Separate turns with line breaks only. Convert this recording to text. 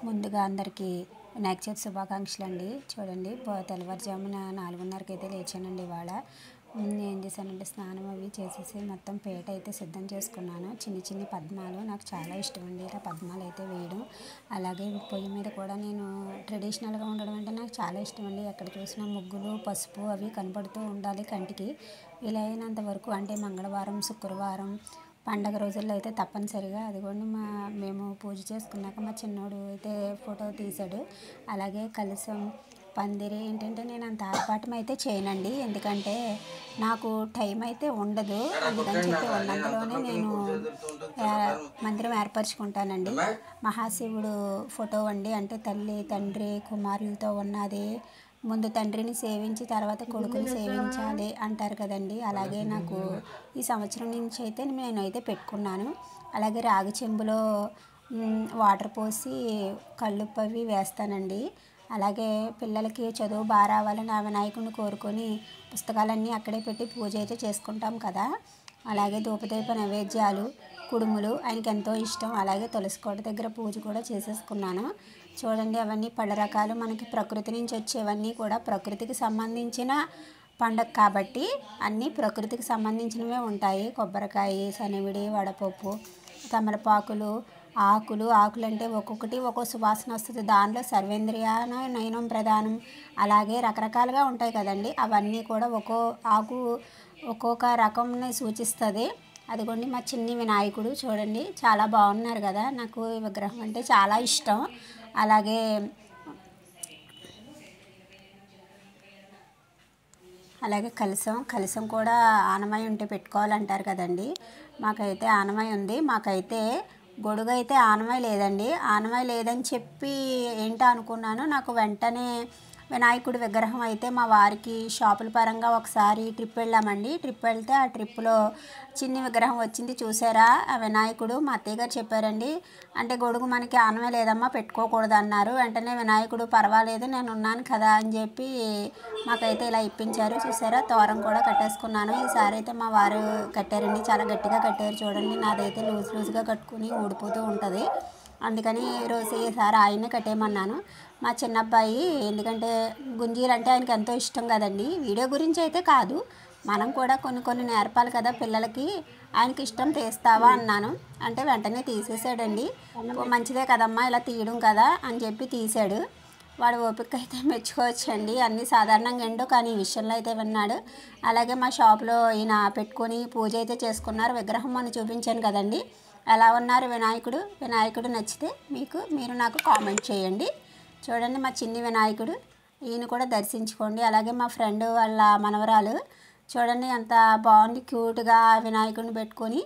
ముందుగా అందరికీ వినాయక చవితి శుభాకాంక్షలు అండి. చూడండి తెల్లవారుజామున 4:30కి అయితే లేచానండి. ఇవాళ ఏం చేశానంటే స్నానం అవి చేసేసి మొత్తం పీట అయితే సిద్ధం చేసుకున్నాను. చిన్ని పద్మాలు నాకు చాలా ఇష్టం అండి. ఇలా పద్మాలు అయితే వేయడం, అలాగే పొయ్యి మీద కూడా నేను ట్రెడిషనల్గా ఉండడం అంటే నాకు చాలా ఇష్టం అండి. ఎక్కడ చూసినా ముగ్గులు, పసుపు అవి కనపడుతూ ఉండాలి కంటికి. వీలైనంత వరకు అంటే మంగళవారం, శుక్రవారం పండగ రోజుల్లో అయితే తప్పనిసరిగా అదిగోండి మేము పూజ చేసుకున్నాక మా చిన్నోడు అయితే ఫోటో తీశాడు. అలాగే కలశం, పందిరి ఏంటంటే నేను అంత ఆర్పాటం అయితే చేయనండి. ఎందుకంటే నాకు టైం అయితే ఉండదు. అందుకని చెప్పి ఉన్నంతలోనే నేను మందిరం ఏర్పరచుకుంటానండి. మహాశివుడు ఫోటో అండి, అంటే తల్లి, తండ్రి, కుమారులతో ఉన్నది. ముందు తండ్రిని సేవించి తర్వాత కొడుకుని సేవించాలి అంటారు కదండి. అలాగే నాకు ఈ సంవత్సరం నుంచి అయితే నేనైతే పెట్టుకున్నాను. అలాగే రాగి చెంబులో వాటర్ పోసి కళ్ళుప్పు అవి వేస్తానండి. అలాగే పిల్లలకి చదువు బాగా రావాలని ఆ వినాయకుడిని కోరుకొని పుస్తకాలన్నీ అక్కడే పెట్టి పూజ అయితే చేసుకుంటాం కదా. అలాగే ధూపదీప నైవేద్యాలు, కుడుములు ఆయనకి ఎంతో ఇష్టం. అలాగే తులసి కోట దగ్గర పూజ కూడా చేసేసుకున్నాను. చూడండి, అవన్నీ పళ్ళ రకాలు మనకి ప్రకృతి నుంచి వచ్చేవన్నీ కూడా ప్రకృతికి సంబంధించిన పండగ కాబట్టి అన్నీ ప్రకృతికి సంబంధించినవే ఉంటాయి. కొబ్బరికాయ, శనివిడి, వడపప్పు, తమలపాకులు, ఆకులు అంటే ఒక్కొక్కటి ఒక్కో సువాసన వస్తుంది. దానిలో సర్వేంద్రియాన నయనం ప్రధానం. అలాగే రకరకాలుగా ఉంటాయి కదండి. అవన్నీ కూడా ఒక్కో ఆకు ఒక్కొక్క రకంని సూచిస్తుంది. అదిగోండి మా చిన్ని వినాయకుడు చూడండి, చాలా బాగున్నారు కదా. నాకు ఈ విగ్రహం అంటే చాలా ఇష్టం. అలాగే కలశం కూడా ఆనవాయి ఉంటే పెట్టుకోవాలంటారు కదండి. మాకైతే ఆనవాయి ఉంది. మాకైతే గొడుగు అయితే ఆనవాయి లేదండి. ఆనవాయి లేదని చెప్పి ఏంటో అనుకున్నాను. నాకు వెంటనే వినాయకుడి విగ్రహం అయితే మా వారికి షాపుల పరంగా ఒకసారి ట్రిప్ వెళ్ళామండి. ట్రిప్ వెళ్తే ఆ ట్రిప్లో చిన్ని విగ్రహం వచ్చింది, చూసారా ఆ వినాయకుడు. మా అత్తయ్య గారు చెప్పారండి, అంటే గొడుగు మనకి ఆనవాయి లేదమ్మా, పెట్టుకోకూడదు అన్నారు. వెంటనే వినాయకుడు పర్వాలేదు నేను ఉన్నాను కదా అని చెప్పి మాకైతే ఇలా ఇప్పించారు. చూసారా, తోరం కూడా కట్టేసుకున్నాను. ఈసారి అయితే మా వారు కట్టారండి, చాలా గట్టిగా కట్టారు. చూడండి, నాదైతే లూజ్గా కట్టుకుని ఊడిపోతూ ఉంటుంది. అందుకని ఈసారి ఆయనే కట్టేయమన్నాను. మా చిన్నబ్బాయి, ఎందుకంటే గుంజీలు అంటే ఆయనకి ఎంతో ఇష్టం కదండి. వీడియో గురించి అయితే కాదు, మనం కూడా కొన్ని నేర్పాలి కదా పిల్లలకి. ఆయనకి ఇష్టం, తీస్తావా అన్నాను. అంటే వెంటనే తీసేసాడండి. మంచిదే కదమ్మా ఇలా తీయడం కదా అని చెప్పి తీసాడు. వాడు ఓపిక అయితే మెచ్చుకోవచ్చండి. అన్నీ సాధారణంగా ఏంటో కానీ ఈ విషయంలో అయితే విన్నాడు. అలాగే మా షాప్లో ఈయన పెట్టుకొని పూజ అయితే చేసుకున్నారు. విగ్రహం అని చూపించాను కదండి. ఎలా ఉన్నారు వినాయకుడు నచ్చితే మీరు నాకు కామెంట్ చేయండి. చూడండి, మా చిన్ని వినాయకుడు, ఈయన కూడా దర్శించుకోండి. అలాగే మా ఫ్రెండ్ వాళ్ళ మనవరాలు చూడండి ఎంత బాగుంది, క్యూట్గా వినాయకుడిని పెట్టుకొని